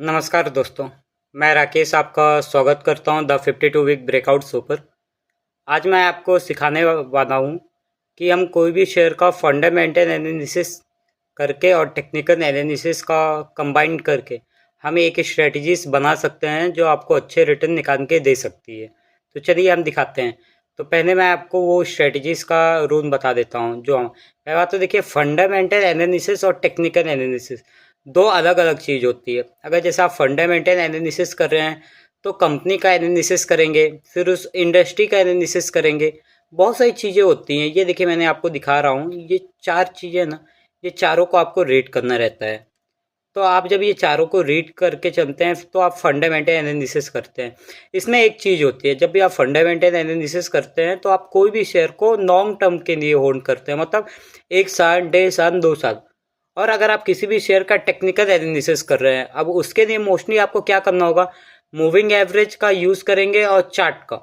नमस्कार दोस्तों, मैं राकेश आपका स्वागत करता हूं द 52 वीक ब्रेकआउट शो पर। आज मैं आपको सिखाने वाला हूं कि हम कोई भी शेयर का फंडामेंटल एनालिसिस करके और टेक्निकल एनालिसिस का कंबाइन करके हम एक स्ट्रेटजीज बना सकते हैं जो आपको अच्छे रिटर्न निकाल के दे सकती है। तो चलिए हम दिखाते हैं। तो पहले मैं आपको वो स्ट्रेटजीज का रूल बता देता हूँ। जो पहले बात तो देखिए, फंडामेंटल एनालिसिस और टेक्निकल एनालिसिस दो अलग अलग चीज़ होती है। अगर जैसे आप फंडामेंटल एनालिसिस कर रहे हैं तो कंपनी का एनालिसिस करेंगे, फिर उस इंडस्ट्री का एनालिसिस करेंगे, बहुत सारी चीज़ें होती हैं। ये देखिए, मैंने आपको दिखा रहा हूँ, ये चार चीज़ें ना, ये चारों को आपको रेट करना रहता है। तो आप जब ये चारों को रीड करके चलते हैं तो आप फंडामेंटल एनालिसिस करते हैं। इसमें एक चीज़ होती है, जब भी आप फंडामेंटल एनालिसिस करते हैं तो आप कोई भी शेयर को लॉन्ग टर्म के लिए होल्ड करते हैं, मतलब 1 साल, 1.5 साल, 2 साल। और अगर आप किसी भी शेयर का टेक्निकल एनालिसिस कर रहे हैं, अब उसके लिए मोस्टली आपको क्या करना होगा, मूविंग एवरेज का यूज़ करेंगे और चार्ट का।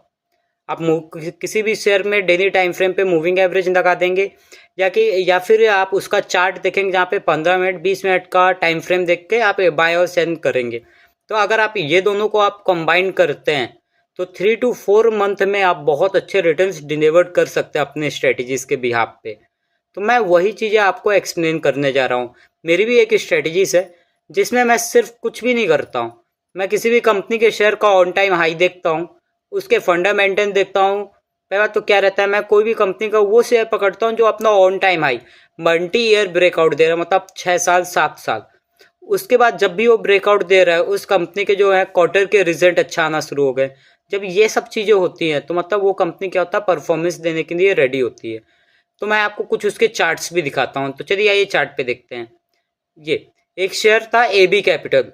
आप किसी भी शेयर में डेली टाइम फ्रेम पे मूविंग एवरेज लगा देंगे, या फिर आप उसका चार्ट देखेंगे जहाँ पे 15 मिनट 20 मिनट का टाइम फ्रेम देख के आप बाय और सेल करेंगे। तो अगर आप ये दोनों को आप कंबाइन करते हैं तो 3 to 4 मंथ में आप बहुत अच्छे रिटर्न्स डिलीवर कर सकते हैं अपने स्ट्रेटजीज के बिहाफ पे। तो मैं वही चीज़ें आपको एक्सप्लेन करने जा रहा हूँ। मेरी भी एक स्ट्रेटजीज है जिसमें मैं सिर्फ कुछ भी नहीं करता हूँ। मैं किसी भी कंपनी के शेयर का ऑन टाइम हाई देखता हूँ, उसके फंडामेंटल देखता हूँ। पहला तो क्या रहता है, मैं कोई भी कंपनी का वो शेयर पकड़ता हूँ जो अपना on time high multi year breakout दे रहा है, मतलब 6 साल 7 साल। उसके बाद जब भी वो ब्रेकआउट दे रहा है, उस कंपनी के जो है क्वार्टर के रिजल्ट अच्छा आना शुरू हो गए। जब ये सब चीज़ें होती हैं तो मतलब वो कंपनी क्या होता है, परफॉर्मेंस देने के लिए रेडी होती है। तो मैं आपको कुछ उसके चार्ट्स भी दिखाता हूँ। तो चलिए आइए चार्ट पे देखते हैं। ये एक शेयर था AB कैपिटल।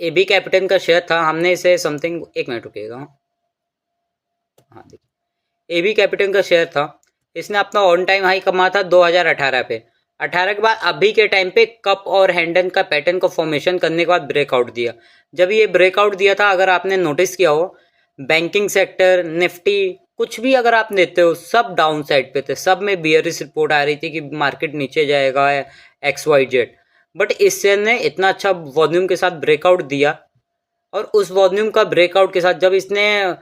AB कैपिटल का शेयर था, हमने इसे समथिंग, 1 मिनट रुकिएगा। हाँ देखिए, AB कैपिटल का शेयर था। इसने अपना ऑन टाइम हाई कमा था 2018 पे। 18 के बाद अभी के टाइम पे कप और हैंडल का पैटर्न को फॉर्मेशन करने के बाद ब्रेकआउट दिया। जब ये ब्रेकआउट दिया था, अगर आपने नोटिस किया हो, बैंकिंग सेक्टर, निफ्टी, कुछ भी अगर आप लेते हो, सब डाउन साइड पे थे। सब में बियरिश रिपोर्ट आ रही थी कि मार्केट नीचे जाएगा, XYZ। बट इस शेयर ने इतना अच्छा वॉल्यूम के साथ ब्रेकआउट दिया, और उस वॉल्यूम का ब्रेकआउट के साथ जब इसने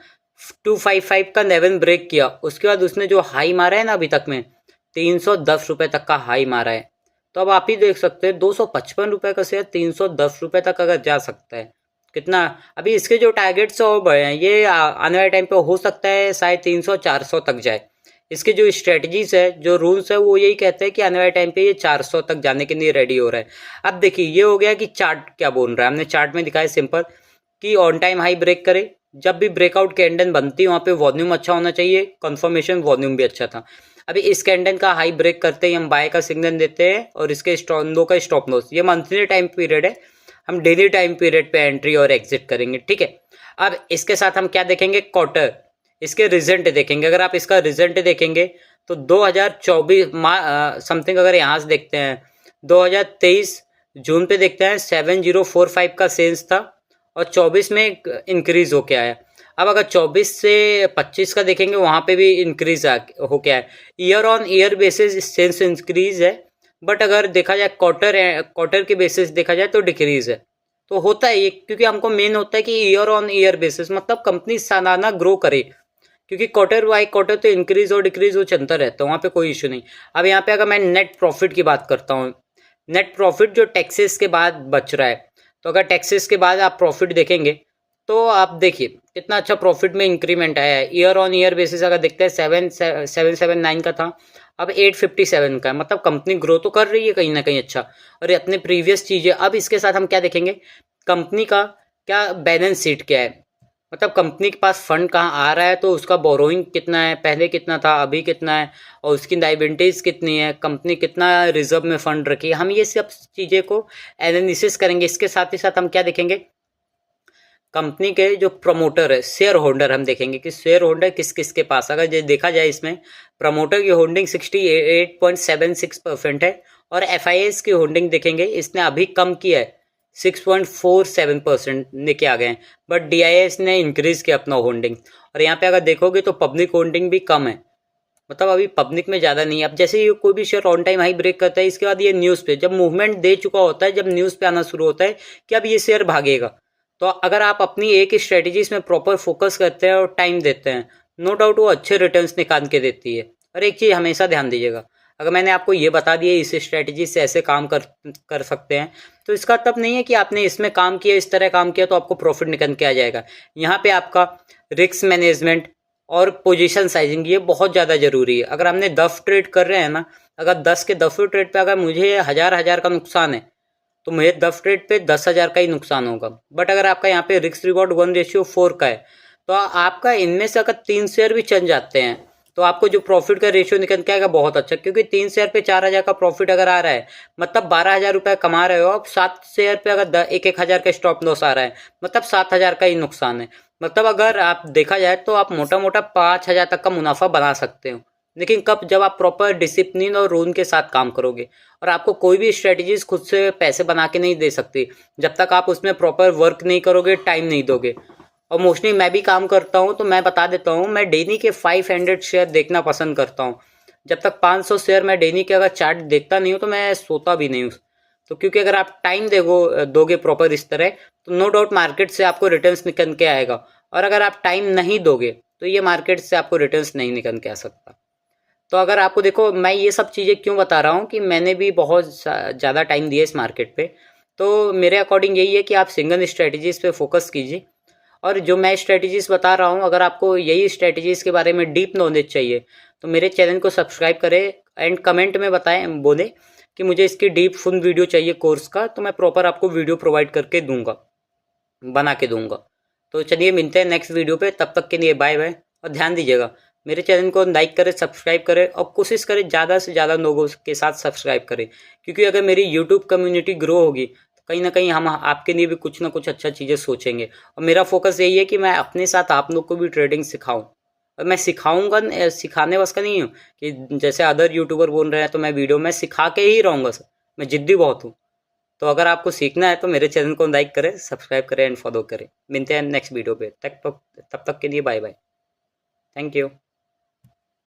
255 का लेवल ब्रेक किया, उसके बाद उसने जो हाई मारा है ना अभी तक में, 310 रुपये तक का हाई मारा है। तो अब आप ही देख सकते हैं, 255 रुपये का शेयर 310 रुपये तक अगर जा सकता है, कितना। अभी इसके जो टारगेट्स और बढ़े हैं, ये आने वाले टाइम पे हो सकता है शायद 300-400 तक जाए। इसके जो स्ट्रेटजीज है, जो रूल्स है, वो यही कहते हैं कि आने वाले टाइम पे ये 400 तक जाने के लिए रेडी हो रहा है। अब देखिए, ये हो गया कि चार्ट क्या बोल रहा है। हमने चार्ट में दिखाया सिंपल कि ऑन टाइम हाई ब्रेक करे, जब भी ब्रेकआउट कैंडल बनती है वहाँ पे वॉल्यूम अच्छा होना चाहिए, कंफर्मेशन वॉल्यूम भी अच्छा था। अभी इस कैंडल का हाई ब्रेक करते ही हम बाय का सिग्नल देते हैं, और इसके लो का स्टॉप लॉस, ये मंथली टाइम पीरियड है, हम डेली टाइम पीरियड पे एंट्री और एग्जिट करेंगे, ठीक है। अब इसके साथ हम क्या देखेंगे, क्वार्टर, इसके रिजल्ट देखेंगे। अगर आप इसका रिजल्ट देखेंगे तो 2024 समथिंग, अगर यहाँ से देखते हैं 2023 जून पे देखते हैं, 7045 का सेल्स था, और 24 में इंक्रीज होके आया। अब अगर 24 से 25 का देखेंगे, वहाँ पे भी इंक्रीज होके आया। Year on year basis sales increase है, बट अगर देखा जाए क्वार्टर के बेसिस देखा जाए तो डिक्रीज है। तो होता है ये, क्योंकि हमको मेन होता है कि ईयर ऑन ईयर बेसिस, मतलब कंपनी सालाना ग्रो करे, क्योंकि क्वार्टर बाई क्वार्टर तो इंक्रीज और डिक्रीज वो चलता रहता है, वहाँ पे कोई इशू नहीं। अब यहाँ पे अगर मैं नेट प्रॉफिट की बात करता हूँ, नेट प्रॉफिट जो टैक्सेस के बाद बच रहा है, तो अगर टैक्सेस के बाद आप प्रॉफिट देखेंगे तो आप देखिए कितना अच्छा प्रॉफिट में इंक्रीमेंट आया है। ईयर ऑन ईयर बेसिस अगर देखते हैं, 779 का था, अब 857 का है। मतलब कंपनी ग्रो तो कर रही है कहीं ना कहीं अच्छा, और अपने प्रीवियस चीज़ें। अब इसके साथ हम क्या देखेंगे, कंपनी का क्या बैलेंस शीट क्या है, मतलब कंपनी के पास फंड कहाँ आ रहा है, तो उसका बोरोइंग कितना है, पहले कितना था, अभी कितना है, और उसकी लाइबिलिटीज़ कितनी है, कंपनी कितना रिजर्व में फंड रखी है। हम ये सब चीज़ें को एनालिसिस करेंगे। इसके साथ ही साथ हम क्या देखेंगे, कंपनी के जो प्रमोटर है, शेयर होल्डर, हम देखेंगे कि शेयर होल्डर किस किस के पास। अगर ये देखा जाए, इसमें प्रमोटर की होल्डिंग 68.76% है, और FIS की होल्डिंग देखेंगे, इसने अभी कम किया है, 6.47% लेके आ गए हैं, बट DIS ने इंक्रीज किया अपना होल्डिंग। और यहाँ पे अगर देखोगे तो पब्लिक होल्डिंग भी कम है, मतलब अभी पब्लिक में ज़्यादा नहीं है। अब जैसे ये कोई भी share on time high break करता है, इसके बाद ये न्यूज़ पे जब मूवमेंट दे चुका होता है, जब न्यूज़ पे आना शुरू होता है कि अब ये शेयर भागेगा, तो अगर आप अपनी एक स्ट्रेटेजीज में प्रॉपर फोकस करते हैं और टाइम देते हैं, नो डाउट वो अच्छे रिटर्न्स निकाल के देती है। और एक चीज़ हमेशा ध्यान दीजिएगा, अगर मैंने आपको ये बता दिया इस स्ट्रेटेजी से ऐसे काम कर सकते हैं, तो इसका तब नहीं है कि आपने इसमें काम किया, इस तरह काम किया तो आपको प्रॉफिट निकल के आ जाएगा। यहाँ पे आपका रिस्क मैनेजमेंट और पोजीशन साइजिंग ये बहुत ज़्यादा ज़रूरी है। अगर हमने 10 ट्रेड कर रहे हैं ना, अगर 10 के 10 ट्रेड पे अगर मुझे हज़ार का नुकसान है, तो मुझे 10 ट्रेड पे 10,000 का ही नुकसान होगा। बट अगर आपका यहाँ पे रिस्क रिवॉर्ड 1:4 का है, तो आपका इनमें से अगर 3 शेयर भी चल जाते हैं, तो आपको जो प्रॉफिट का रेशियो निकल के आएगा बहुत अच्छा, क्योंकि 3 शेयर पे 4,000 का प्रॉफिट अगर आ रहा है, मतलब 12,000 रुपये कमा रहे हो आप। 7 शेयर पे अगर 1,000 का स्टॉप लॉस आ रहा है, मतलब 7,000 का ही नुकसान है। मतलब अगर आप देखा जाए तो आप मोटा मोटा 5,000 तक का मुनाफा बना सकते हो। लेकिन कब? जब आप प्रॉपर डिसिप्लिन और रूल के साथ काम करोगे। और आपको कोई भी स्ट्रेटजीज खुद से पैसे बना के नहीं दे सकती जब तक आप उसमें प्रॉपर वर्क नहीं करोगे, टाइम नहीं दोगे। और मोस्टली मैं भी काम करता हूँ, तो मैं बता देता हूँ, मैं डेली के 500 शेयर देखना पसंद करता हूँ। जब तक 500 शेयर मैं डेली के अगर चार्ट देखता नहीं हूँ तो मैं सोता भी नहीं हूँ। तो क्योंकि अगर आप टाइम दोगे प्रॉपर इस तरह, तो नो डाउट मार्केट से आपको रिटर्न्स निकल के आएगा। और अगर आप टाइम नहीं दोगे तो ये मार्केट से आपको रिटर्न्स नहीं निकल के आ सकता। तो अगर आपको देखो, मैं ये सब चीज़ें क्यों बता रहा हूँ कि मैंने भी बहुत ज़्यादा टाइम दिया इस मार्केट पे। तो मेरे अकॉर्डिंग यही है कि आप सिंगल स्ट्रेटजीज पे फोकस कीजिए। और जो मैं स्ट्रेटजीज बता रहा हूँ, अगर आपको यही स्ट्रेटजीज के बारे में डीप नॉलेज चाहिए, तो मेरे चैनल को सब्सक्राइब करें एंड कमेंट में बताएं, बोले कि मुझे इसकी डीप फुल वीडियो चाहिए कोर्स का, तो मैं प्रॉपर आपको वीडियो प्रोवाइड करके दूंगा, बना के दूंगा। तो चलिए मिलते हैं नेक्स्ट वीडियो पे, तब तक के लिए बाय बाय। और ध्यान दीजिएगा, मेरे चैनल को लाइक करें, सब्सक्राइब करें और कोशिश करें ज़्यादा से ज़्यादा लोगों के साथ सब्सक्राइब करें, क्योंकि अगर मेरी यूट्यूब कम्युनिटी ग्रो होगी तो कहीं ना कहीं हम आपके लिए भी कुछ ना कुछ अच्छा चीज़ें सोचेंगे। और मेरा फोकस यही है कि मैं अपने साथ आप लोग को भी ट्रेडिंग सिखाऊं। और मैं सिखाऊंगा, सिखाने बस का नहीं हूँ कि जैसे अदर यूट्यूबर बोल रहे हैं तो मैं वीडियो में सिखा के ही रहूँगा सर। मैं जिद्दी बहुत हूँ। तो अगर आपको सीखना है तो मेरे चैनल को लाइक करें, सब्सक्राइब करें एंड फॉलो करें। मिलते हैं नेक्स्ट वीडियो पे, तब तक के लिए बाय बाय। Thank you.